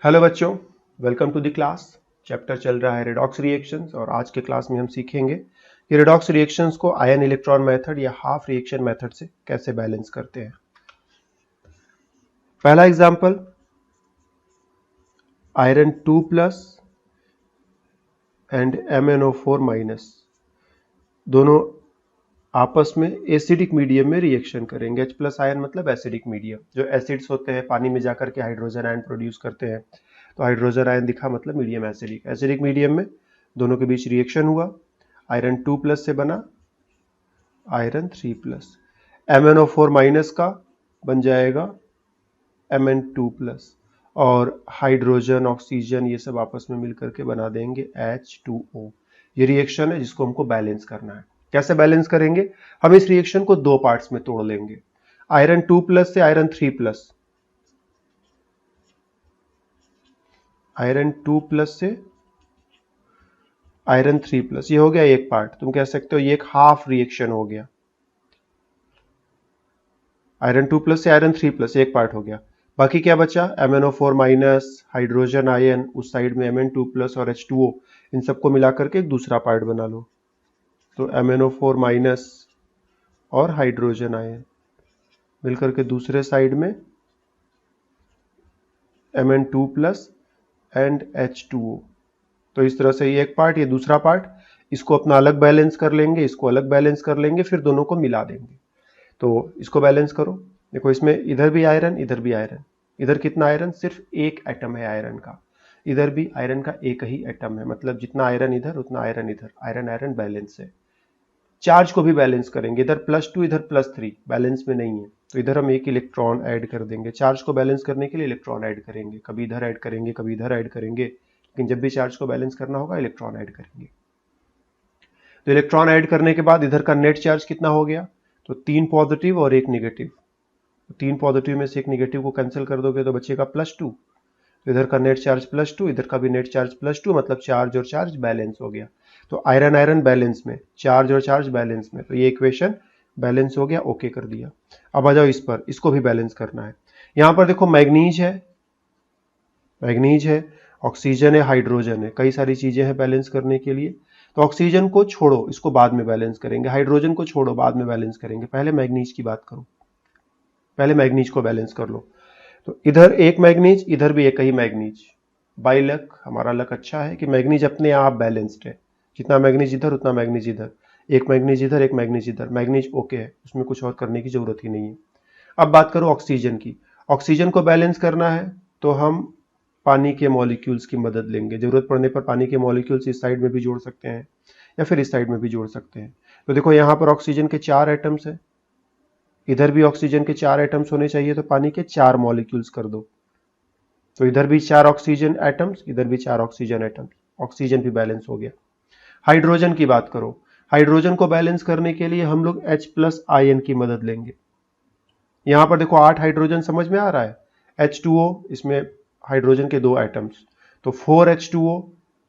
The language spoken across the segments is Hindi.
हेलो बच्चों, welcome to the class. Chapter चल रहा है रेडॉक्स रिएक्शंस और आज के क्लास में हम सीखेंगे कि रेडॉक्स रिएक्शंस को आयन इलेक्ट्रॉन मेथड या हाफ रिएक्शन मेथड से कैसे बैलेंस करते हैं। पहला example, iron 2 plus and MnO4 minus दोनों आपस में एसिडिक मीडियम में रिएक्शन करेंगे। H प्लस आयन मतलब एसिडिक मीडियम। जो एसिड्स होते हैं पानी में जाकर के हाइड्रोजन आयन प्रोड्यूस करते हैं, तो हाइड्रोजन आयन दिखा मतलब मीडियम एसिडिक। एसिडिक मीडियम में दोनों के बीच रिएक्शन हुआ, आयरन 2 प्लस से बना आयरन 3 प्लस। MnO4 माइनस का बन जाएगा Mn2 प्लस और हाइड्रोजन ऑक्सीजन ये सब आपस में मिलकर के बना देंगे H2O। ये रिएक्शन है जिसको हमको बैलेंस करना है। कैसे बैलेंस करेंगे? हम इस रिएक्शन को दो पार्ट्स में तोड़ लेंगे। आयरन 2 प्लस से आयरन 3 प्लस, आयरन 2 प्लस से आयरन 3 प्लस, ये हो गया एक पार्ट। तुम कह सकते हो ये एक हाफ रिएक्शन हो गया। आयरन 2 प्लस से आयरन 3 प्लस एक पार्ट हो गया। बाकी क्या बचा? MnO4 माइनस, हाइड्रोजन आयन, उस साइड में Mn2 प्लस और H2O, इन सबको मिलाकर के एक दूसरा पार्ट बना लो। तो MnO4 माइनस और हाइड्रोजन आयन मिलकर के दूसरे साइड में Mn2 प्लस एंड H2O। तो इस तरह से ये एक पार्ट, ये दूसरा पार्ट, इसको अपना अलग बैलेंस कर लेंगे, इसको अलग बैलेंस कर लेंगे, फिर दोनों को मिला देंगे। तो इसको बैलेंस करो। देखो इसमें इधर भी आयरन, इधर भी आयरन। इधर कितना आयरन? सिर्फ एक एटम है आयरन का। इधर भी आयरन का एक ही एटम है, मतलब जितना आयरन इधर उतना आयरन इधर। आयरन आयरन बैलेंस है। चार्ज को भी बैलेंस करेंगे। इधर +2 इधर +3, बैलेंस में नहीं है, तो इधर हम एक इलेक्ट्रॉन ऐड कर देंगे। चार्ज को बैलेंस करने के लिए इलेक्ट्रॉन ऐड करेंगे, कभी इधर ऐड करेंगे कभी इधर ऐड करेंगे, लेकिन जब भी चार्ज को बैलेंस करना होगा इलेक्ट्रॉन ऐड करेंगे। तो इलेक्ट्रॉन ऐड करने के बाद इधर का नेट चार्ज कितना हो गया? तो 3 पॉजिटिव और 1 निगेटिव। 3 पॉजिटिव में से एक निगेटिव को कैंसिल कर दोगे तो बचेगा +2। तो इधर का नेट चार्ज +2, इधर का भी नेट चार्ज +2, मतलब चार्ज और चार्ज बैलेंस हो गया। तो आयरन आयरन बैलेंस में, चार्ज और चार्ज बैलेंस में, तो ये इक्वेशन बैलेंस हो गया। ओके कर दिया। अब आ जाओ इस पर, इसको भी बैलेंस करना है। यहां पर देखो मैग्नीज है, मैग्नीज है, ऑक्सीजन है, हाइड्रोजन है, कई सारी चीजें हैं बैलेंस करने के लिए। तो ऑक्सीजन को छोड़ो, इसको बाद में बैलेंस करेंगे। हाइड्रोजन को छोड़ो, बाद में बैलेंस करेंगे। पहले मैग्नीज की बात करो, पहले मैग्नीज को बैलेंस कर लो। तो इधर एक मैग्नीज, इधर भी एक ही मैग्नीज। बाई लक, हमारा लक अच्छा है कि मैग्नीज अपने आप बैलेंस्ड है। जितना मैग्नीज इधर उतना मैग्नीज इधर, एक मैग्नीज इधर एक मैग्नीज इधर, मैग्नीज ओके है, उसमें कुछ और करने की जरूरत ही नहीं है। अब बात करो ऑक्सीजन की। ऑक्सीजन को बैलेंस करना है तो हम पानी के मॉलिक्यूल्स की मदद लेंगे। जरूरत पड़ने पर पानी के मॉलिक्यूल्स इस साइड में भी जोड़ सकते हैं या फिर इस साइड में भी जोड़ सकते हैं। तो देखो यहाँ पर ऑक्सीजन के 4 एटम्स है, इधर भी ऑक्सीजन के 4 एटम्स होने चाहिए, तो पानी के 4 मॉलिक्यूल्स कर दो। तो इधर भी 4 ऑक्सीजन एटम्स, इधर भी 4 ऑक्सीजन एटम्स, ऑक्सीजन भी बैलेंस हो गया। हाइड्रोजन की बात करो। हाइड्रोजन को बैलेंस करने के लिए हम लोग H प्लस आयन की मदद लेंगे। यहां पर देखो 8 हाइड्रोजन समझ में आ रहा है। H2O, इसमें हाइड्रोजन के 2 एटम्स, तो 4H2O,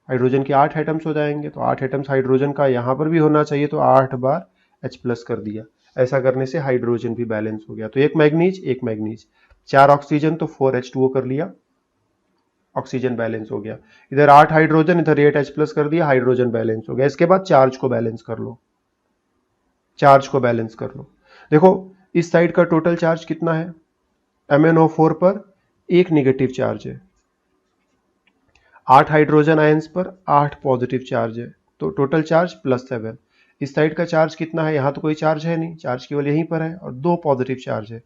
हाइड्रोजन के 8 एटम्स हो जाएंगे। तो 8 एटम्स हाइड्रोजन का यहां पर भी होना चाहिए, तो 8 बार H प्लस कर दिया। ऐसा करने से हाइड्रोजन भी बैलेंस हो गया। तो एक मैग्नीज, 4 ऑक्सीजन, तो 4H2O कर लिया, ऑक्सीजन बैलेंस हो गया। इधर 8 हाइड्रोजन, इधर 8H प्लस कर दिया, हाइड्रोजन बैलेंस हो गया। इसके बाद चार्ज को बैलेंस कर लो, चार्ज को बैलेंस कर लो। देखो इस साइड का टोटल चार्ज कितना है? MnO4 पर एक निगेटिव चार्ज है, 8 हाइड्रोजन आयंस पर 8 पॉजिटिव चार्ज है, तो टोटल चार्ज +7। इस साइड का चार्ज कितना है? यहां तो कोई चार्ज है नहीं, चार्ज केवल यहीं पर है, और 2 पॉजिटिव चार्ज है,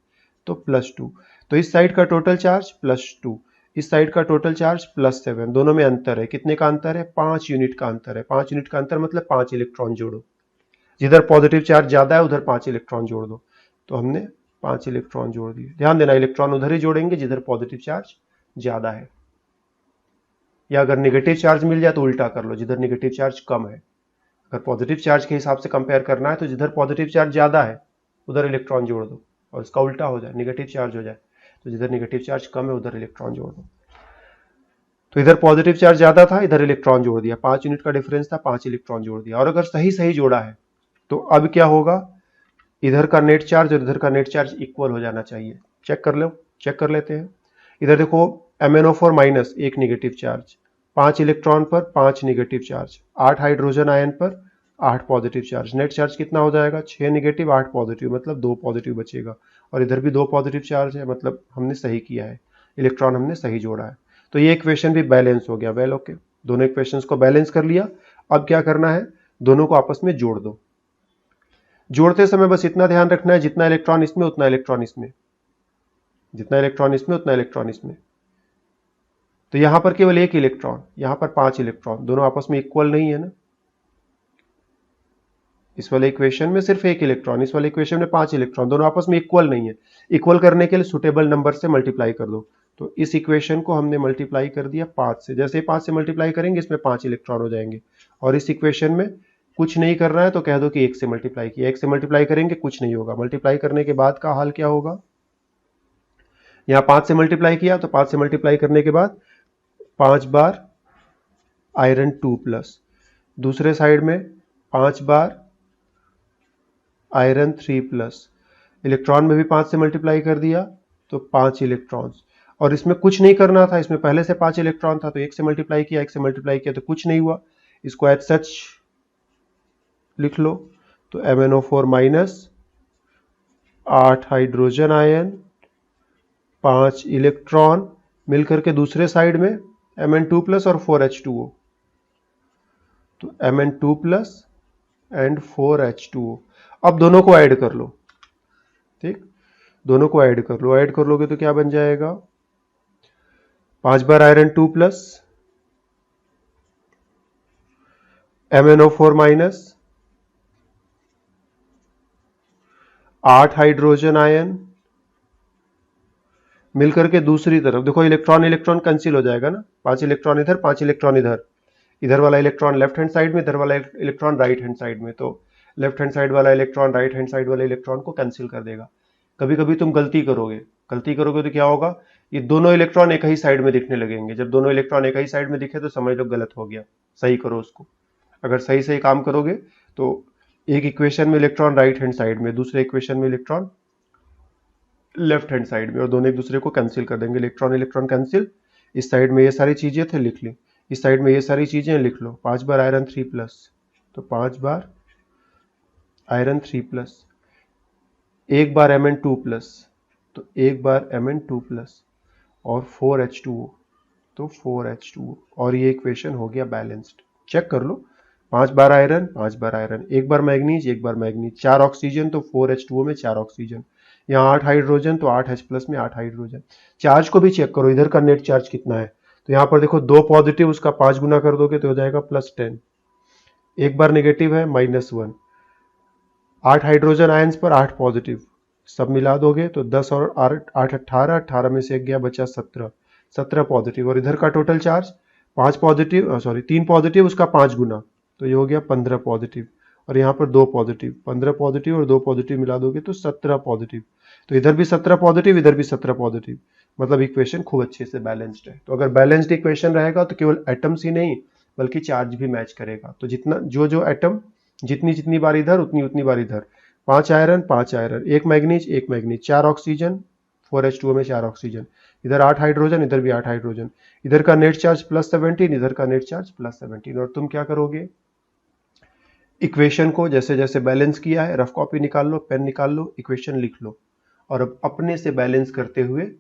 तो +2। तो इस साइड का टोटल चार्ज +2, इस साइड का टोटल चार्ज +7। दोनों में अंतर है, कितने का अंतर है? 5 यूनिट का अंतर है। 5 यूनिट का अंतर मतलब 5 इलेक्ट्रॉन जोड़ो। जिधर पॉजिटिव चार्ज ज्यादा है उधर 5 इलेक्ट्रॉन जोड़ दो। तो हमने 5 इलेक्ट्रॉन जोड़ दिए। ध्यान देना, इलेक्ट्रॉन उधर ही जोड़ेंगे जिधर पॉजिटिव चार्ज ज्यादा है, या अगर नेगेटिव चार्ज मिल जाए तो उल्टा कर लो, जिधर नेगेटिव चार्ज कम है। अगर पॉजिटिव चार्ज के हिसाब से कंपेयर करना है तो जिधर पॉजिटिव चार्ज ज्यादा है उधर इलेक्ट्रॉन जोड़ दो, और इसका उल्टा हो जाए, नेगेटिव चार्ज हो जाए तो जिधर नेगेटिव चार्ज कम है उधर इलेक्ट्रॉन जोड़ दो। तो इधर पॉजिटिव चार्ज ज्यादा था, इधर इलेक्ट्रॉन जोड़ दिया, 5 यूनिट का डिफरेंस था, 5 इलेक्ट्रॉन जोड़ दिया। और अगर सही सही जोड़ा है तो अब क्या होगा? इधर का नेट चार्ज और इधर का नेट चार्ज इक्वल हो जाना चाहिए। चेक कर लो, चेक कर लेते हैं। इधर देखो MnO4 माइनस एक निगेटिव चार्ज, 5 इलेक्ट्रॉन पर 5 निगेटिव चार्ज, 8 हाइड्रोजन आयन पर 8 पॉजिटिव चार्ज। नेट चार्ज कितना हो जाएगा? 6 निगेटिव 8 पॉजिटिव, मतलब 2 पॉजिटिव बचेगा। और इधर भी 2 पॉजिटिव चार्ज है, मतलब हमने सही किया है, इलेक्ट्रॉन हमने सही जोड़ा है। तो ये इक्वेशन भी बैलेंस हो गया। वेल ओके, दोनों इक्वेशंस को बैलेंस कर लिया। अब क्या करना है? दोनों को आपस में जोड़ दो। जोड़ते समय बस इतना ध्यान रखना है, जितना इलेक्ट्रॉन इसमें उतना इलेक्ट्रॉन इसमें, जितना इलेक्ट्रॉन इसमें उतना इलेक्ट्रॉन इसमें। तो यहां पर केवल एक इलेक्ट्रॉन, यहां पर 5 इलेक्ट्रॉन, दोनों आपस में इक्वल नहीं है ना। इस वाले इक्वेशन में सिर्फ एक इलेक्ट्रॉन, इस वाले इक्वेशन में 5 इलेक्ट्रॉन, दोनों आपस में इक्वल नहीं है। इक्वल करने के लिए सुटेबल नंबर से मल्टीप्लाई कर दो। तो इस इक्वेशन को हमने मल्टीप्लाई कर दिया 5 से। जैसे ही 5 से मल्टीप्लाई करेंगे इसमें 5 इलेक्ट्रॉन हो जाएंगे। और इस इक्वेशन में कुछ नहीं करना है तो कह दो कि 1 से मल्टीप्लाई किया। 1 से मल्टीप्लाई करेंगे कुछ नहीं होगा। मल्टीप्लाई करने के बाद का हाल क्या होगा? यहाँ 5 से मल्टीप्लाई किया तो 5 से मल्टीप्लाई करने के बाद 5 बार आयरन 2 प्लस, दूसरे साइड में 5 बार आयरन 3 प्लस, इलेक्ट्रॉन में भी 5 से मल्टीप्लाई कर दिया तो 5 इलेक्ट्रॉन्स। और इसमें कुछ नहीं करना था, इसमें पहले से 5 इलेक्ट्रॉन था तो 1 से मल्टीप्लाई किया, 1 से मल्टीप्लाई किया तो कुछ नहीं हुआ। इसको एज सच लिख लो। तो MnO4 minus 8 hydrogen ion 5 electron मिलकर के दूसरे साइड में Mn2 प्लस और 4H2O। तो Mn2 प्लस एंड 4H2O। अब दोनों को ऐड कर लो। ठीक, दोनों को ऐड कर लो। ऐड कर लोगे तो क्या बन जाएगा? 5 बार iron 2 plus MnO4 minus 8 hydrogen ion मिलकर के दूसरी तरफ देखो, इलेक्ट्रॉन इलेक्ट्रॉन कैंसिल हो जाएगा ना। 5 इलेक्ट्रॉन इधर, 5 इलेक्ट्रॉन इधर, इधर वाला इलेक्ट्रॉन लेफ्ट हैंड साइड में, इधर वाला इलेक्ट्रॉन राइट हैंड साइड में। तो लेफ्ट हैंड साइड वाला इलेक्ट्रॉन राइट हैंड साइड वाले इलेक्ट्रॉन को कैंसिल कर देगा। कभी कभी तुम गलती करोगे तो क्या होगा? ये दोनों इलेक्ट्रॉन एक ही साइड में दिखने लगेंगे। जब दोनों इलेक्ट्रॉन एक ही साइड में दिखे तो समझ लो गलत हो गया, सही करो उसको। अगर सही सही काम करोगे तो एक इक्वेशन में इलेक्ट्रॉन राइट हैंड साइड में, दूसरे इक्वेशन में इलेक्ट्रॉन लेफ्ट हैंड साइड में, और दोनों एक दूसरे को कैंसिल कर देंगे। Electron electron cancel. इस साइड में ये सारी चीजें थे, लिख ली। इस साइड में ये सारी चीजें लिख लो। 5 बार आयरन 3 प्लस, तो 5 बार आयरन 3 प्लस, एक बार Mn2 प्लस, तो एक बार Mn2 प्लस, और 4H2O, तो 4H2O। और ये इक्वेशन हो गया बैलेंस्ड। चेक कर लो। 5 बार आयरन 5 बार आयरन, एक बार मैग्नीज एक बार मैग्नीज, 4 ऑक्सीजन तो 4H2O में 4 ऑक्सीजन, यहाँ 8 हाइड्रोजन तो 8H प्लस में 8 हाइड्रोजन। चार्ज को भी चेक करो, इधर का नेट चार्ज कितना है। तो यहाँ पर देखो 2 पॉजिटिव, उसका 5 गुना कर दोगे तो हो जाएगा +10। एक बार नेगेटिव है -1। 8 हाइड्रोजन आयंस पर 8 पॉजिटिव, सब मिला दोगे तो 10 और 8 18, 18 में से एक गया बचा 17, 17 पॉजिटिव। और इधर का total charge 5 positive, sorry 3 positive, उसका 5 गुना, तो ये हो गया 15 पॉजिटिव। और यहाँ पर 2 पॉजिटिव, 15 पॉजिटिव और 2 पॉजिटिव मिला दोगे तो 17 पॉजिटिव। तो इधर भी 17 पॉजिटिव, इधर भी 17 पॉजिटिव, मतलब इक्वेशन खूब अच्छे से बैलेंस्ड है। तो अगर बैलेंस्ड इक्वेशन रहेगा तो केवल एटम्स ही नहीं बल्कि चार्ज भी मैच करेगा। तो जितना जो एटम जितनी जितनी बार इधर उतनी उतनी बार इधर, 5 आयरन 5 आयरन, एक मैग्नीज, 4 ऑक्सीजन, 4H2O में 4 ऑक्सीजन, इधर 8 हाइड्रोजन, इधर भी 8 हाइड्रोजन, इधर का नेट चार्ज +17, इधर का नेट चार्ज +17। और तुम क्या करोगे? इक्वेशन को जैसे जैसे बैलेंस किया है, रफ कॉपी निकाल लो, पेन निकाल लो, इक्वेशन लिख लो। और अब अपने से बैलेंस करते हुए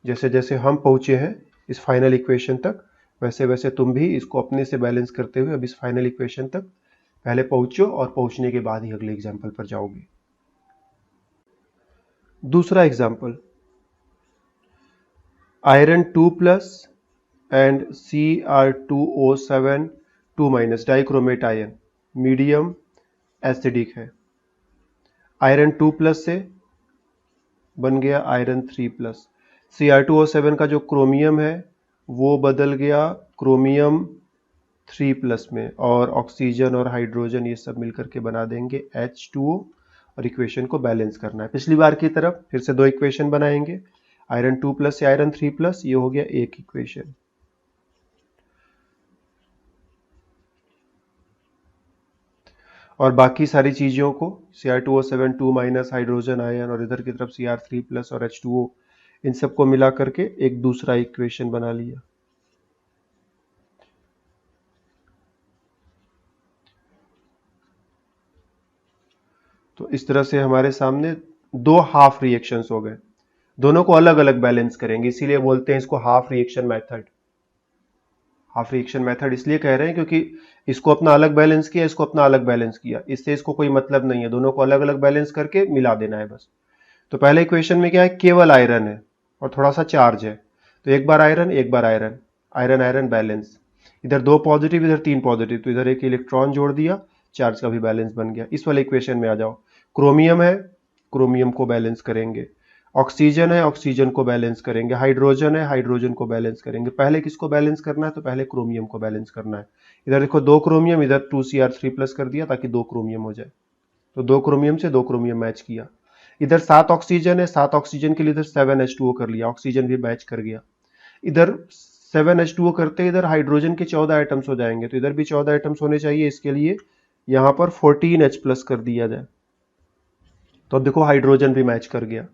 जैसे जैसे हम पहुंचे हैं इस फाइनल इक्वेशन तक, वैसे वैसे तुम भी इसको अपने से बैलेंस करते हुए अब इस फाइनल इक्वेशन तक पहले पहुंचो, और पहुंचने के बाद ही अगले एग्जाम्पल पर जाओगे। दूसरा example, iron 2 plus and Cr2O7 2- dichromate ion medium acidic है। आयरन 2 प्लस से बन गया आयरन 3 प्लस। Cr2O7 का जो क्रोमियम है वो बदल गया क्रोमियम 3 प्लस में, और ऑक्सीजन और हाइड्रोजन ये सब मिलकर के बना देंगे H2O। और इक्वेशन को बैलेंस करना है पिछली बार की तरफ। फिर से 2 इक्वेशन बनाएंगे, आयरन 2 प्लस से आयरन 3 प्लस, ये हो गया एक इक्वेशन। और बाकी सारी चीजों को Cr2O7 2- हाइड्रोजन आयन और इधर की तरफ Cr3 प्लस और H2O, इन सबको मिला करके एक दूसरा इक्वेशन बना लिया। तो इस तरह से हमारे सामने दो हाफ रिएक्शंस हो गए, दोनों को अलग अलग बैलेंस करेंगे, इसीलिए बोलते हैं इसको half reaction method. Half reaction method इसलिए कह रहे हैं क्योंकि इसको अपना अलग बैलेंस किया, इसको अपना अलग बैलेंस किया, इससे इसको कोई मतलब नहीं है, दोनों को अलग अलग बैलेंस करके मिला देना है बस। तो पहले इक्वेशन में क्या है, केवल आयरन है और थोड़ा सा चार्ज है, तो एक बार आयरन एक बार आयरन, आयरन आयरन बैलेंस, इधर दो पॉजिटिव इधर तीन पॉजिटिव, तो इधर एक इलेक्ट्रॉन जोड़ दिया, चार्ज का भी बैलेंस बन गया। इस वाले इक्वेशन में आ जाओ, क्रोमियम है, क्रोमियम को बैलेंस करेंगे, ऑक्सीजन है, ऑक्सीजन को बैलेंस करेंगे, हाइड्रोजन है, हाइड्रोजन को बैलेंस करेंगे। पहले किसको बैलेंस करना है, तो पहले क्रोमियम को बैलेंस करना है। इधर देखो दो क्रोमियम, इधर 2Cr3+ कर दिया ताकि दो क्रोमियम हो जाए, तो दो क्रोमियम से दो क्रोमियम मैच किया। इधर 7 ऑक्सीजन है, 7 ऑक्सीजन के लिए इधर 7H2O कर लिया, ऑक्सीजन भी मैच कर गया। इधर 7H2O करते इधर हाइड्रोजन के 14 आइटम्स हो जाएंगे, तो इधर भी 14 आइटम्स होने चाहिए, इसके लिए यहां पर 14H+ कर दिया जाए, तो अब देखो हाइड्रोजन भी मैच कर गया।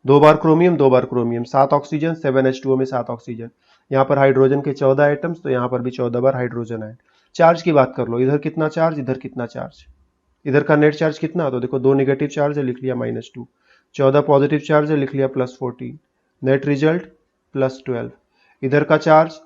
दो बार क्रोमियम दो बार क्रोमियम, 7 ऑक्सीजन 7H2O में 7 ऑक्सीजन, यहाँ पर हाइड्रोजन के 14 आइटम्स, तो यहाँ पर भी 14 बार हाइड्रोजन आए। चार्ज की बात कर लो, इधर कितना चार्ज इधर कितना चार्ज, इधर का नेट चार्ज कितना, तो देखो दो नेगेटिव चार्ज है, लिख लिया -2, 14 पॉजिटिव चार्ज है, लिख लिया +14, नेट रिजल्ट +12, इधर का चार्ज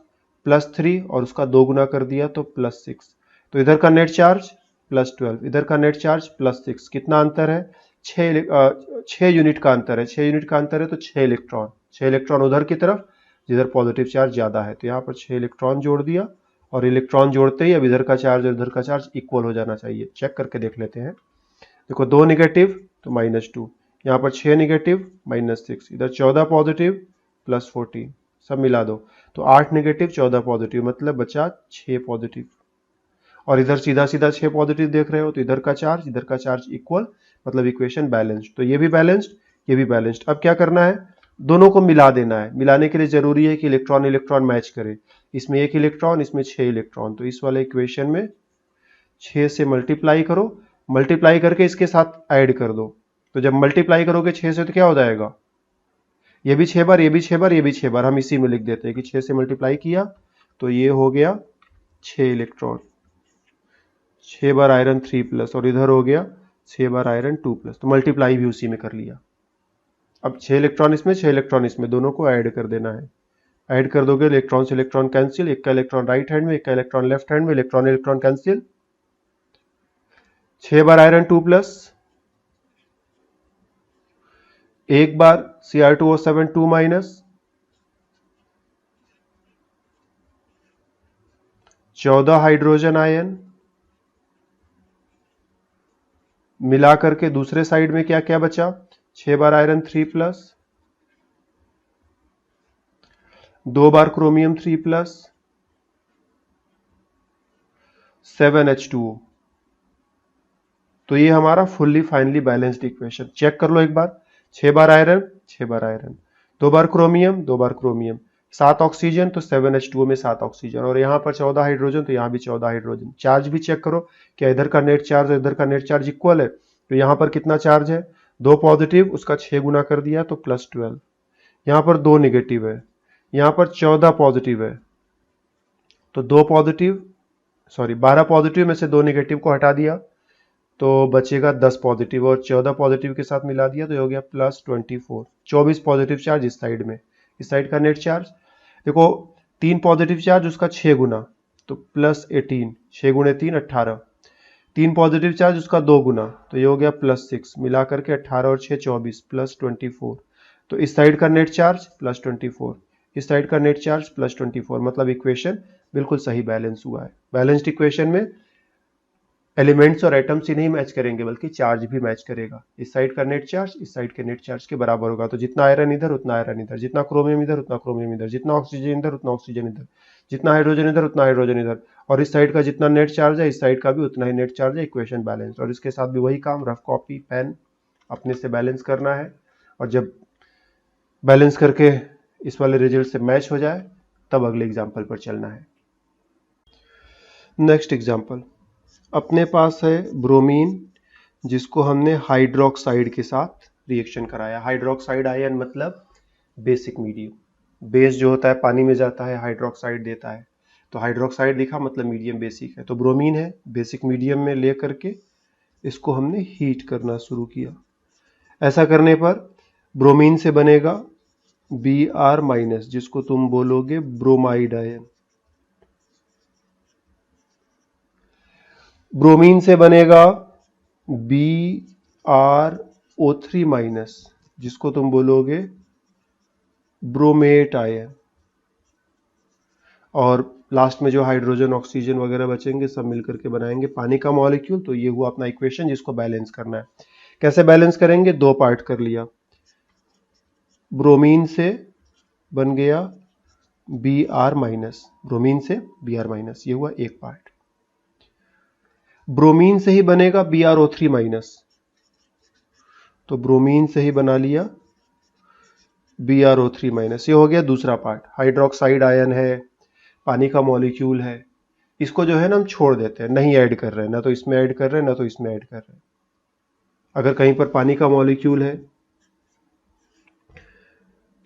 +3 और उसका दो गुना कर दिया तो +6, तो इधर का नेट चार्ज +12, इधर का नेट चार्ज +6, कितना अंतर है, 6 यूनिट का अंतर है, 6 यूनिट का अंतर है तो 6 इलेक्ट्रॉन, 6 इलेक्ट्रॉन उधर की तरफ जिधर पॉजिटिव चार्ज ज्यादा है, तो यहाँ पर 6 इलेक्ट्रॉन जोड़ दिया, और इलेक्ट्रॉन जोड़ते ही अब इधर का चार्ज और इधर का चार्ज इक्वल हो जाना चाहिए। चेक करके देख लेते हैं, देखो दो नेगेटिव तो -2, यहाँ पर 6 नेगेटिव -6, इधर 14 पॉजिटिव +14, सब मिला दो तो 8 नेगेटिव 14 पॉजिटिव, मतलब बचा 6 पॉजिटिव, और इधर सीधा सीधा 6 पॉजिटिव देख रहे हो, तो इधर का चार्ज इक्वल, मतलब इक्वेशन बैलेंस्ड, तो ये भी बैलेंस्ड ये भी बैलेंस्ड। अब क्या करना है, दोनों को मिला देना है। मिलाने के लिए जरूरी है कि इलेक्ट्रॉन इलेक्ट्रॉन मैच करे, इसमें एक इलेक्ट्रॉन इसमें 6 इलेक्ट्रॉन, तो इस वाले इक्वेशन में 6 से मल्टीप्लाई करो, मल्टीप्लाई करके इसके साथ ऐड कर दो, तो जब मल्टीप्लाई करोगे 6 से तो क्या हो जाएगा, ये भी 6 बार ये भी 6 बार ये भी 6 बार, हम इसी में लिख देते हैं कि 6 से मल्टीप्लाई किया तो ये हो गया 6 इलेक्ट्रॉन, 6 बार आयरन 3+, और इधर हो गया 6 बार आयरन 2+, तो मल्टीप्लाई भी उसी में कर लिया। अब 6 इलेक्ट्रॉन इसमें 6 इलेक्ट्रॉन इसमें, दोनों को ऐड कर देना है। ऐड कर दोगे इलेक्ट्रॉन से इलेक्ट्रॉन कैंसिल, एक का इलेक्ट्रॉन राइट हैंड में एक का इलेक्ट्रॉन लेफ्ट हैंड में, इलेक्ट्रॉन इलेक्ट्रॉन कैंसिल, 6 बार आयरन 2+, एक बार Cr2O7 2-, 14 हाइड्रोजन आयन, मिला करके दूसरे साइड में क्या क्या बचा, 6 बार आयरन 3+, 2 बार क्रोमियम 3+, 7H2O, तो ये हमारा fully finally balanced equation. Check कर लो एक बार, 6 बार आयरन 6 बार आयरन, 2 बार क्रोमियम 2 बार क्रोमियम, 7 ऑक्सीजन तो 7H2O में 7 ऑक्सीजन, और यहाँ पर 14 हाइड्रोजन तो यहाँ भी 14 हाइड्रोजन। चार्ज भी चेक करो, क्या इधर का नेट चार्ज और इधर का नेट चार्ज इक्वल है, तो यहाँ पर कितना चार्ज है, 2 पॉजिटिव उसका 6 गुना कर दिया तो +12, यहाँ पर 2 नेगेटिव है, यहाँ पर 14 पॉजिटिव है, तो 12 पॉजिटिव में से 2 नेगेटिव को हटा दिया तो बचेगा 10 पॉजिटिव, और 14 पॉजिटिव के साथ मिला दिया तो हो गया +24, 24 पॉजिटिव चार्ज इस साइड में, इस साइड का नेट चार्ज देखो 3 पॉजिटिव चार्ज उसका 6 गुना तो +18, 6 गुणे 3 18, 3 पॉजिटिव चार्ज उसका 2 गुना तो ये हो गया +6, मिला करके 18 और 6 24 +24, तो इस साइड का नेट चार्ज +24, इस साइड का नेट चार्ज +24, मतलब इक्वेशन बिल्कुल सही बैलेंस हुआ है। बैलेंस्ड इक्वेशन में एलिमेंट्स और एटम्स ही नहीं मैच करेंगे बल्कि चार्ज भी मैच करेगा, इस साइड का नेट चार्ज इस साइड के नेट चार्ज के बराबर होगा, तो जितना आयरन इधर उतना आयरन इधर, जितना क्रोमियम इधर उतना क्रोमियम इधर, जितना ऑक्सीजन इधर उतना ऑक्सीजन इधर, जितना हाइड्रोजन इधर उतना हाइड्रोजन इधर, और इस साइड का जितना नेट चार्ज है इस साइड का भी उतना ही नेट चार्ज है, इक्वेशन बैलेंस। और इसके साथ भी वही काम, रफ कॉपी पेन अपने से बैलेंस करना है, और जब बैलेंस करके इस वाले रिजल्ट से मैच हो जाए तब अगले एग्जाम्पल पर चलना है। नेक्स्ट एग्जाम्पल, अपने पास है ब्रोमीन जिसको हमने हाइड्रोक्साइड के साथ रिएक्शन कराया। हाइड्रोक्साइड आयन मतलब बेसिक मीडियम। बेस जो होता है पानी में जाता है, हाइड्रोक्साइड देता है, तो हाइड्रोक्साइड लिखा मतलब मीडियम बेसिक है। तो ब्रोमीन है, बेसिक मीडियम में ले करके इसको हमने हीट करना शुरू किया। ऐसा करने पर ब्रोमीन से बनेगा Br-, जिसको तुम बोलोगे ब्रोमाइड आयन। ब्रोमीन से बनेगा BrO3-, जिसको तुम बोलोगे ब्रोमेट आयन। और लास्ट में जो हाइड्रोजन ऑक्सीजन वगैरह बचेंगे सब मिलकर के बनाएंगे पानी का मॉलिक्यूल। तो ये हुआ अपना इक्वेशन जिसको बैलेंस करना है। कैसे बैलेंस करेंगे? दो पार्ट कर लिया। ब्रोमीन से बन गया Br-, ब्रोमीन से Br-, ये हुआ एक पार्ट। ब्रोमीन से ही बनेगा BrO3-, तो ब्रोमीन से ही बना लिया BrO3-, ये हो गया दूसरा पार्ट। हाइड्रोक्साइड आयन है, पानी का मॉलिक्यूल है, इसको जो है ना हम छोड़ देते हैं, नहीं ऐड कर रहे हैं, ना तो इसमें ऐड कर रहे हैं ना तो इसमें ऐड कर रहे हैं। अगर कहीं पर पानी का मॉलिक्यूल है,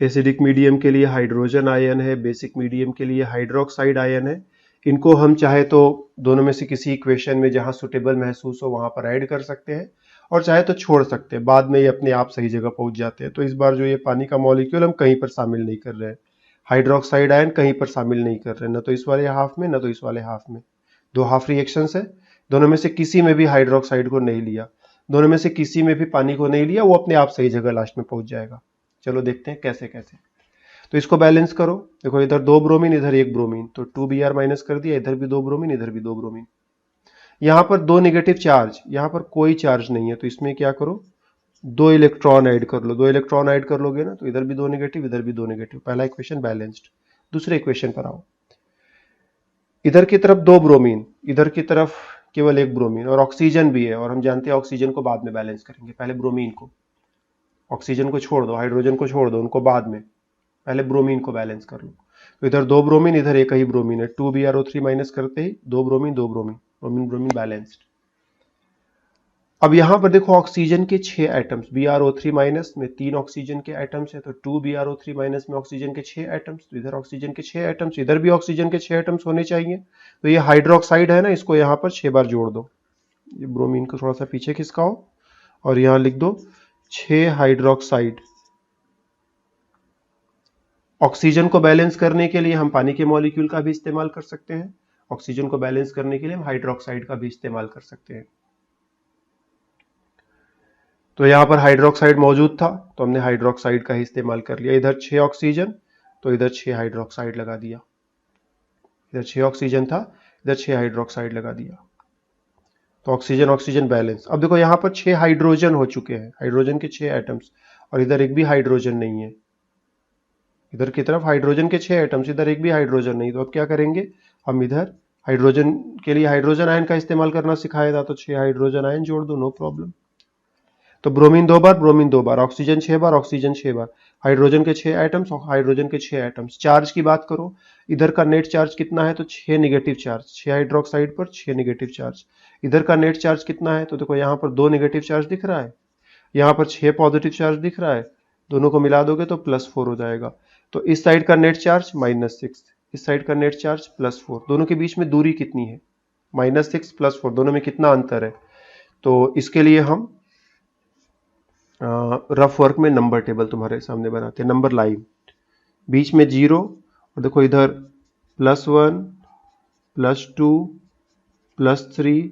एसिडिक मीडियम के लिए हाइड्रोजन आयन है, बेसिक मीडियम के लिए हाइड्रोक्साइड आयन है, इनको हम चाहे तो दोनों में से किसी इक्वेशन में जहां सुटेबल महसूस हो वहां पर ऐड कर सकते हैं, और चाहे तो छोड़ सकते हैं, बाद में ये अपने आप सही जगह पहुंच जाते हैं। तो इस बार जो ये पानी का मॉलिक्यूल हम कहीं पर शामिल नहीं कर रहे हैं, हाइड्रोक्साइड आयन कहीं पर शामिल नहीं कर रहे हैं, ना तो इस वाले हाफ में ना तो इस वाले हाफ में। दो हाफ रिएक्शन है, दोनों में से किसी में भी हाइड्रोक्साइड को नहीं लिया, दोनों में से किसी में भी पानी को नहीं लिया, वो अपने आप सही जगह लास्ट में पहुंच जाएगा। चलो देखते हैं कैसे कैसे। तो इसको बैलेंस करो। देखो इधर दो ब्रोमीन इधर एक ब्रोमीन, तो 2Br- कर दिया, इधर भी दो ब्रोमीन इधर भी दो ब्रोमीन। यहां पर दो नेगेटिव चार्ज, यहां पर कोई चार्ज नहीं है, तो इसमें क्या करो, दो इलेक्ट्रॉन ऐड कर लो। दो इलेक्ट्रॉन ऐड कर लोगे ना तो इधर भी दो नेगेटिव इधर भी दो नेगेटिव। पहला इक्वेशन बैलेंस्ड। दूसरे इक्वेशन पर आओ। इधर की तरफ दो ब्रोमीन, इधर की तरफ केवल एक ब्रोमीन, और ऑक्सीजन भी है, और हम जानते हैं ऑक्सीजन को बाद में बैलेंस करेंगे, पहले ब्रोमीन को। ऑक्सीजन को छोड़ दो, हाइड्रोजन को छोड़ दो, उनको बाद में, पहले ब्रोमीन को बैलेंस कर लो। तो इधर दो ब्रोमीन इधर एक ही ब्रोमीन है, 2Br O3- करते ही दो ब्रोमीन दो ब्रोमीन, ब्रोमीन ब्रोमीन बैलेंस्ड। अब यहां पर देखो ऑक्सीजन के 6 एटम्स, Br O3- में 3 ऑक्सीजन के एटम्स है, तो 2Br O3- में ऑक्सीजन के 6 एटम्स, तो इधर ऑक्सीजन के 6 एटम्स, इधर भी ऑक्सीजन के 6 एटम्स होने चाहिए। तो ये हाइड्रोक्साइड है ना, इसको यहां पर 6 बार जोड़ दो। ये ब्रोमीन को थोड़ा सा पीछे खिसकाओ और यहां लिख दो 6 हाइड्रोक्साइड। ऑक्सीजन को बैलेंस करने के लिए हम पानी के मॉलिक्यूल का भी इस्तेमाल कर सकते हैं, ऑक्सीजन को बैलेंस करने के लिए हम हाइड्रोक्साइड का भी इस्तेमाल कर सकते हैं। तो यहां पर हाइड्रोक्साइड मौजूद था तो हमने हाइड्रोक्साइड का ही इस्तेमाल कर लिया। इधर 6 ऑक्सीजन तो इधर 6 हाइड्रोक्साइड लगा दिया, इधर 6 ऑक्सीजन था इधर 6 हाइड्रोक्साइड लगा दिया। तो ऑक्सीजन ऑक्सीजन बैलेंस। अब देखो यहां पर 6 हाइड्रोजन हो चुके हैं, हाइड्रोजन के 6 एटम्स, और इधर एक भी हाइड्रोजन नहीं है। इधर की तरफ हाइड्रोजन के 6 एटम्स, इधर एक भी हाइड्रोजन नहीं। तो अब क्या करेंगे, हम इधर हाइड्रोजन के लिए हाइड्रोजन आयन का इस्तेमाल करना सिखाया था, तो 6 हाइड्रोजन आयन जोड़ दो, नो प्रॉब्लम। तो ब्रोमीन 2 बार, ब्रोमीन 2 बार, ऑक्सीजन 6 बार, ऑक्सीजन 6 बार, हाइड्रोजन के 6 एटम्स, हाइड्रोजन के 6 एटम्स। चार्ज की बात करो, इधर का नेट चार्ज कितना है, तो 6 नेगेटिव चार्ज, 6 हाइड्रोक्साइड पर 6 नेगेटिव चार्ज। इधर का नेट चार्ज कितना है, तो देखो यहां पर 2 नेगेटिव चार्ज दिख रहा है, यहां पर 6 पॉजिटिव चार्ज दिख रहा है, दोनों को मिला दोगे तो +4 हो जाएगा। तो इस साइड का नेट चार्ज -6, इस साइड का नेट चार्ज +4, दोनों के बीच में दूरी कितनी है, -6 +4, दोनों में कितना अंतर है। तो इसके लिए हम रफ वर्क में नंबर टेबल तुम्हारे सामने बनाते हैं, नंबर लाइन, बीच में 0, और देखो इधर +1 +2 +3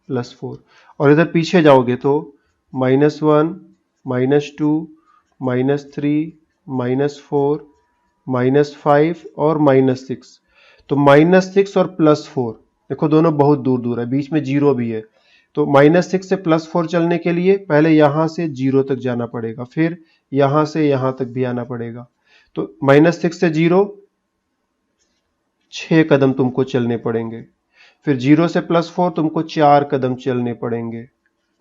+4, और इधर पीछे जाओगे तो -1 -2 -3 -4 -5 और -6। तो -6 और +4 देखो दोनों बहुत दूर दूर है, बीच में 0 भी है। तो -6 से +4 चलने के लिए पहले यहां से 0 तक जाना पड़ेगा, फिर यहां से यहां तक भी आना पड़ेगा। तो -6 से 0 6 कदम तुमको चलने पड़ेंगे, फिर 0 से +4 तुमको 4 कदम चलने पड़ेंगे,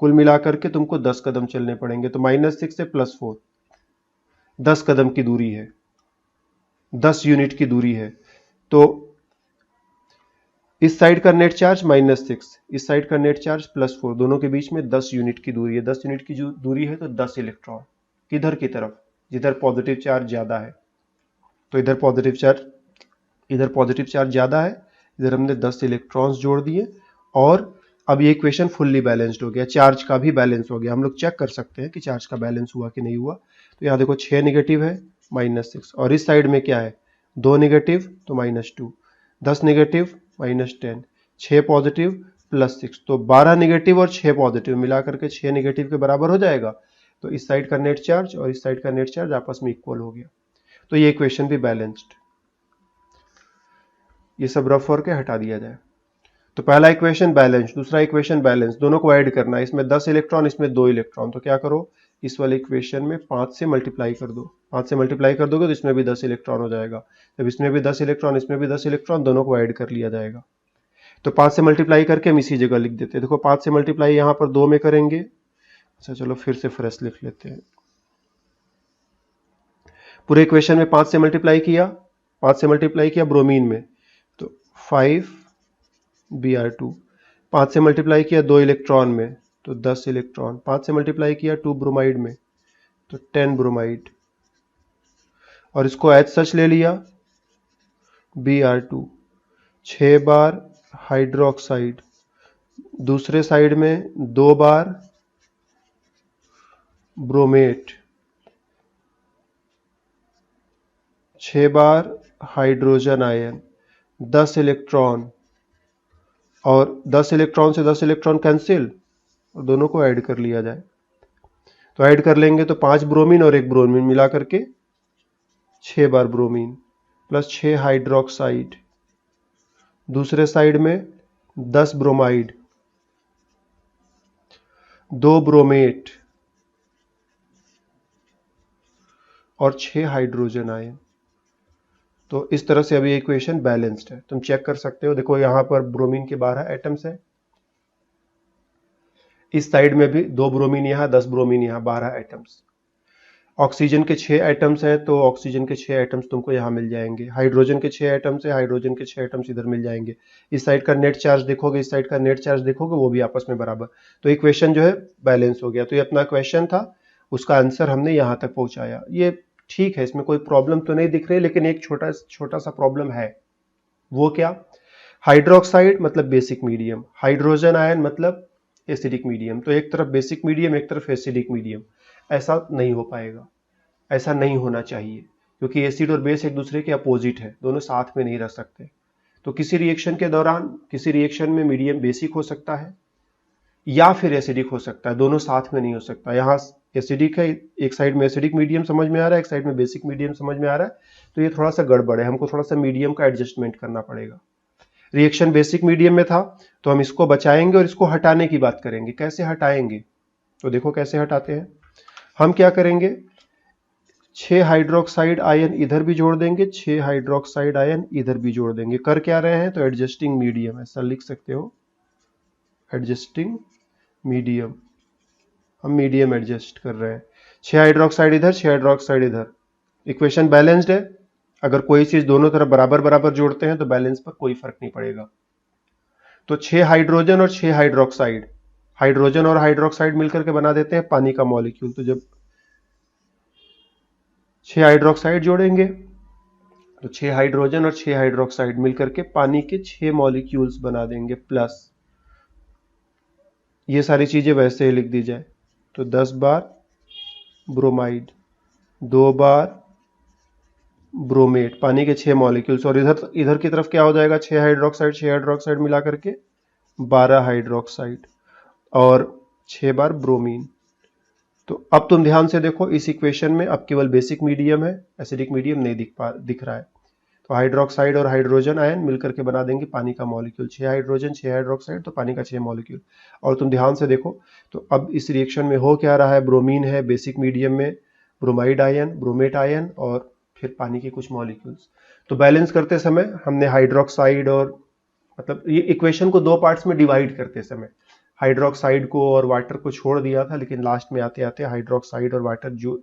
कुल मिलाकर के तुमको 10 कदम चलने पड़ेंगे। तो -6 से +4 10 कदम की दूरी है, 10 यूनिट की दूरी है। तो इस साइड का नेट चार्ज -6, इस साइड का नेट चार्ज +4, दोनों के बीच में 10 यूनिट की दूरी है। 10 यूनिट की दूरी है तो 10 इलेक्ट्रॉन किधर की तरफ, जिधर पॉजिटिव चार्ज ज्यादा है। तो इधर पॉजिटिव चार्ज ज्यादा है, इधर हमने 10 इलेक्ट्रॉन्स जोड़ दिए और अब ये इक्वेशन फुल्ली बैलेंस्ड हो गया, चार्ज का भी बैलेंस हो गया। हम लोग चेक कर सकते हैं कि चार्ज का बैलेंस हुआ कि नहीं हुआ। तो यहाँ देखो 6 नेगेटिव है -6, और इस साइड में क्या है 2 नेगेटिव तो -2, 10 नेगेटिव -10, 6 पॉजिटिव +6, तो 12 नेगेटिव और 6 पॉजिटिव मिला करके 6 नेगेटिव के बराबर हो जाएगा। तो इस साइड का नेट चार्ज और इस साइड का नेट चार्ज आपस में इक्वल हो गया। तो ये इक्वेशन भी बैलेंस्ड। ये सब रफ करके हटा दिया जाए। तो पहला इक्वेशन बैलेंस, दूसरा इक्वेशन बैलेंस, दोनों को ऐड करना है। इसमें 10 इलेक्ट्रॉन, इसमें 2 इलेक्ट्रॉन, तो क्या करो इस वाले इक्वेशन में 5 से मल्टीप्लाई कर दो। 5 से मल्टीप्लाई कर दोगे तो इसमें भी 10 इलेक्ट्रॉन हो जाएगा। जब इसमें भी 10 इलेक्ट्रॉन, इसमें भी 10 इलेक्ट्रॉन, दोनों को ऐड कर लिया जाएगा। तो 5 से मल्टीप्लाई करके हम इसी जगह लिख देते हैं। देखो 5 से मल्टीप्लाई यहाँ पर 2 में करेंगे। अच्छा चलो फिर से फ्रेश लिख लेते हैं। पूरे इक्वेशन में 5 से मल्टीप्लाई किया, 5 से मल्टीप्लाई किया ब्रोमीन में तो 5Br2, 5 से मल्टीप्लाई किया 2 इलेक्ट्रॉन में तो 10 इलेक्ट्रॉन, 5 से मल्टीप्लाई किया 2 ब्रोमाइड में तो 10 ब्रोमाइड, और इसको एच सच ले लिया Br2, 6 बार हाइड्रोक्साइड, दूसरे साइड में 2 बार ब्रोमेट, 6 बार हाइड्रोजन आयन, 10 इलेक्ट्रॉन, और 10 इलेक्ट्रॉन से 10 इलेक्ट्रॉन कैंसिल और दोनों को ऐड कर लिया जाए। तो ऐड कर लेंगे तो 5 ब्रोमीन और 1 ब्रोमीन मिला करके 6 बार ब्रोमीन प्लस 6 हाइड्रोक्साइड, दूसरे साइड में 10 ब्रोमाइड, 2 ब्रोमेट और 6 हाइड्रोजन आयन। तो इस तरह से अभी इक्वेशन बैलेंस्ड है। तुम चेक कर सकते हो, देखो यहां पर ब्रोमीन के 12 एटम्स है, इस साइड में भी 2 ब्रोमीन यहां, 10 ब्रोमीन यहां, 12 एटम्स। ऑक्सीजन के 6 एटम्स है तो ऑक्सीजन के 6 एटम्स तुमको यहां मिल जाएंगे। हाइड्रोजन के 6 एटम्स है, हाइड्रोजन के 6 एटम्स इधर मिल जाएंगे। इस साइड का नेट चार्ज देखोगे, इस साइड का नेट चार्ज देखोगे, वो भी आपस में बराबर। तो इक्वेशन जो है बैलेंस हो गया। तो ये अपना क्वेश्चन था, उसका आंसर हमने यहां तक पहुंचाया। ये ठीक है, इसमें कोई प्रॉब्लम तो नहीं दिख रही, लेकिन एक छोटा सा प्रॉब्लम है। वो क्या? हाइड्रोक्साइड मतलब बेसिक मीडियम, हाइड्रोजन आयन मतलब एसिडिक मीडियम। तो एक तरफ बेसिक मीडियम, एक तरफ एसिडिक मीडियम, ऐसा नहीं हो पाएगा, ऐसा नहीं होना चाहिए, क्योंकि एसिड और बेस एक दूसरे के अपोजिट है, दोनों साथ में नहीं रह सकते। तो किसी रिएक्शन के दौरान किसी रिएक्शन में मीडियम बेसिक हो सकता है या फिर एसिडिक हो सकता है, दोनों साथ में नहीं हो सकता। यहाँ एसिडिक है, एक साइड में एसिडिक मीडियम समझ में आ रहा है, एक साइड में बेसिक मीडियम समझ में आ रहा है, तो ये थोड़ा सा गड़बड़ है, हमको थोड़ा सा मीडियम का एडजस्टमेंट करना पड़ेगा। रिएक्शन बेसिक मीडियम में था तो हम इसको बचाएंगे और इसको हटाने की बात करेंगे। कैसे हटाएंगे? तो देखो कैसे हटाते हैं। हम क्या करेंगे, 6 हाइड्रोक्साइड आयन इधर भी जोड़ देंगे, 6 हाइड्रोक्साइड आयन इधर भी जोड़ देंगे। कर क्या रहे हैं? तो एडजस्टिंग मीडियम, ऐसा लिख सकते हो, एडजस्टिंग मीडियम। हम मीडियम एडजस्ट कर रहे हैं। 6 हाइड्रोक्साइड इधर, 6 हाइड्रोक्साइड इधर। इक्वेशन बैलेंस्ड है। अगर कोई चीज दोनों तरफ बराबर बराबर जोड़ते हैं तो बैलेंस पर कोई फर्क नहीं पड़ेगा। तो 6 हाइड्रोजन और 6 हाइड्रोक्साइड, हाइड्रोजन और हाइड्रोक्साइड मिलकर के बना देते हैं पानी का मॉलिक्यूल। तो जब 6 हाइड्रोक्साइड जोड़ेंगे तो 6 हाइड्रोजन और 6 हाइड्रोक्साइड मिलकर के पानी के 6 मॉलिक्यूल्स बना देंगे, प्लस ये सारी चीजें वैसे ही लिख दी जाए तो 10 बार ब्रोमाइड, 2 बार ब्रोमेट, पानी के 6 मॉलिक्यूल्स, और इधर इधर की तरफ क्या हो जाएगा, 6 हाइड्रोक्साइड 6 हाइड्रोक्साइड मिला करके 12 हाइड्रोक्साइड और 6 बार ब्रोमीन। तो अब तुम ध्यान से देखो, इस इक्वेशन में अब केवल बेसिक मीडियम है, एसिडिक मीडियम नहीं दिख रहा है। तो हाइड्रोक्साइड और हाइड्रोजन आयन मिलकर के बना देंगे पानी का मॉलिक्यूल, 6 हाइड्रोजन 6 हाइड्रोक्साइड तो पानी का 6 मॉलिक्यूल। और तुम ध्यान से देखो तो अब इस रिएक्शन में हो क्या रहा है, ब्रोमीन है बेसिक मीडियम में, ब्रोमाइड आयन, ब्रोमेट आयन और फिर पानी के कुछ मॉलिक्यूल्स। तो बैलेंस करते समय हमने हाइड्रोक्साइड और, मतलब ये इक्वेशन को 2 पार्ट्स में डिवाइड करते समय हाइड्रोक्साइड को और वाटर को छोड़ दिया था, लेकिन लास्ट में आते आते हाइड्रोक्साइड और वाटर जो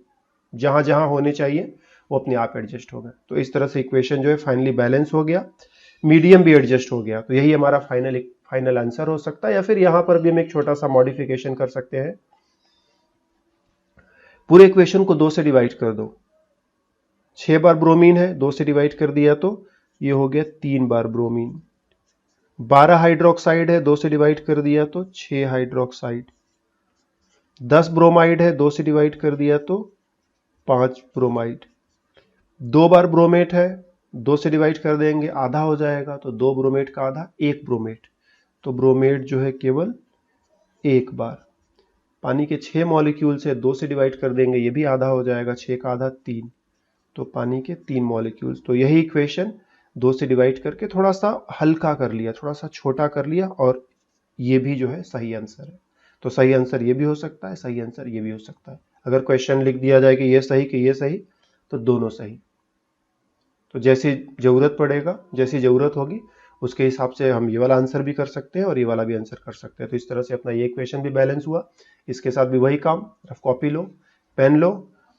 जहां जहां होने चाहिए वो अपने आप एडजस्ट हो गए। तो इस तरह से इक्वेशन जो है फाइनली बैलेंस हो गया, मीडियम भी एडजस्ट हो गया। तो यही हमारा फाइनल आंसर हो सकता है, या फिर यहां पर भी हम एक छोटा सा मॉडिफिकेशन कर सकते हैं पूरे इक्वेशन को 2 से डिवाइड कर दो। 6 बार ब्रोमीन है, 2 से डिवाइड कर दिया तो ये हो गया 3 बार ब्रोमीन। 12 हाइड्रोक्साइड है, 2 से डिवाइड कर दिया तो 6 हाइड्रोक्साइड। 10 ब्रोमाइड है, 2 से डिवाइड कर दिया तो 5 ब्रोमाइड। 2 बार ब्रोमेट है, 2 से डिवाइड कर देंगे आधा हो जाएगा, तो 2 ब्रोमेट का आधा 1 ब्रोमेट। तो ब्रोमेट जो है केवल 1 बार। पानी के 6 मॉलिक्यूल से 2 से डिवाइड कर देंगे, ये भी आधा हो जाएगा, 6 का आधा 3, तो पानी के 3 मॉलिक्यूल्स। तो यही इक्वेशन 2 से डिवाइड करके थोड़ा सा हल्का कर लिया, थोड़ा सा छोटा कर लिया, और ये भी जो है सही आंसर है। तो सही आंसर ये भी हो सकता है, सही आंसर ये भी हो सकता है। अगर क्वेश्चन लिख दिया जाए कि ये सही कि ये सही, तो दोनों सही। तो जैसी जरूरत पड़ेगा, जैसी जरूरत होगी उसके हिसाब से हम ये वाला आंसर भी कर सकते हैं और ये वाला भी आंसर कर सकते हैं। तो इस तरह से अपना ये इक्वेशन भी बैलेंस हुआ। इसके साथ भी वही काम, रफ कॉपी लो, पेन लो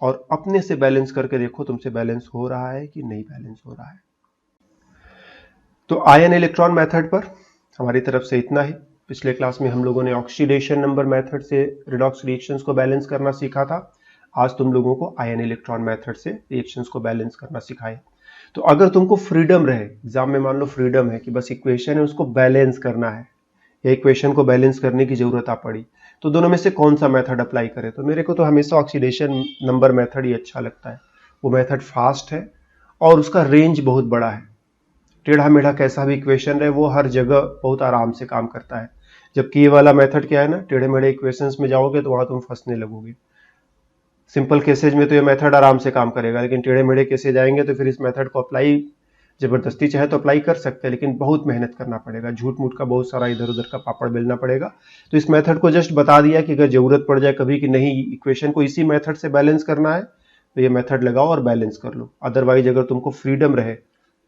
और अपने से बैलेंस करके देखो तुमसे बैलेंस हो रहा है कि नहीं बैलेंस हो रहा है। तो आयन इलेक्ट्रॉन मेथड पर हमारी तरफ से इतना ही। पिछले क्लास में हम लोगों ने ऑक्सीडेशन नंबर मेथड से रिडॉक्स रिएक्शंस को बैलेंस करना सीखा था। आज तुम लोगों को आयन इलेक्ट्रॉन मेथड से रिएक्शंस को बैलेंस करना सिखाए। तो अगर तुमको फ्रीडम रहे, एग्जाम में मान लो फ्रीडम है कि बस इक्वेशन है उसको बैलेंस करना है, या इक्वेशन को बैलेंस करने की जरूरत आ पड़ी, तो दोनों में से कौन सा मेथड अप्लाई करें? तो मेरे को तो हमेशा ऑक्सीडेशन नंबर मेथड ही अच्छा लगता है। वो मेथड फास्ट है और उसका रेंज बहुत बड़ा है। टेढ़ा मेढ़ा कैसा भी इक्वेशन रहे, वो हर जगह बहुत आराम से काम करता है। जबकि ये वाला मेथड क्या है ना, टेढ़े मेढ़े इक्वेशंस में जाओगे तो वहां तुम फंसने लगोगे। सिंपल केसेज में तो ये मेथड आराम से काम करेगा, लेकिन टेढ़े मेढ़े केसेज आएंगे तो फिर इस मेथड को अप्लाई जबरदस्ती चाहे तो अप्लाई कर सकते हैं, लेकिन बहुत मेहनत करना पड़ेगा, झूठ मूठ का बहुत सारा इधर उधर का पापड़ बेलना पड़ेगा। तो इस मेथड को जस्ट बता दिया कि अगर जरूरत पड़ जाए कभी कि नहीं इक्वेशन को इसी मेथड से बैलेंस करना है, तो ये मेथड लगाओ और बैलेंस कर लो। अदरवाइज अगर तुमको फ्रीडम रहे,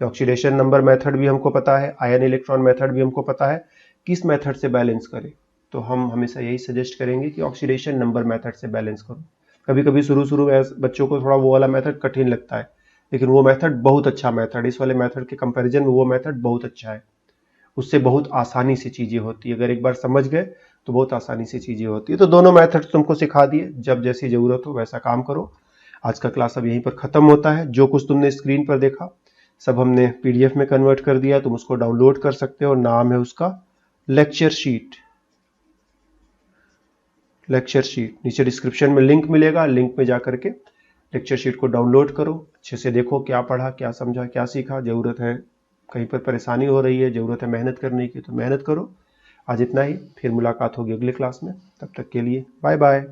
ऑक्सीडेशन नंबर मेथड भी हमको पता है, आयन इलेक्ट्रॉन मेथड भी हमको पता है, किस मेथड से बैलेंस करें, तो हम हमेशा यही सजेस्ट करेंगे कि ऑक्सीडेशन नंबर मेथड से बैलेंस करो। कभी कभी शुरू में बच्चों को थोड़ा वो वाला मेथड कठिन लगता है, लेकिन वो मेथड बहुत अच्छा मेथड, इस वाले मेथड के कंपैरिजन में वो मेथड बहुत अच्छा है। उससे बहुत आसानी से चीजें होती है, अगर एक बार समझ गए तो बहुत आसानी से चीजें होती है। तो दोनों मेथड तुमको सिखा दिए, जब जैसी जरूरत हो वैसा काम करो। आज का क्लास अब यहीं पर खत्म होता है। जो कुछ तुमने स्क्रीन पर देखा सब हमने पीडीएफ में कन्वर्ट कर दिया, तुम उसको डाउनलोड कर सकते हो। नाम है उसका लेक्चर शीट। लेक्चर शीट नीचे डिस्क्रिप्शन में लिंक मिलेगा, लिंक में जाकर के लेक्चर शीट को डाउनलोड करो, अच्छे से देखो क्या पढ़ा, क्या समझा, क्या सीखा। जरूरत है कहीं पर परेशानी हो रही है, जरूरत है मेहनत करने की, तो मेहनत करो। आज इतना ही, फिर मुलाकात होगी अगले क्लास में। तब तक के लिए बाय बाय।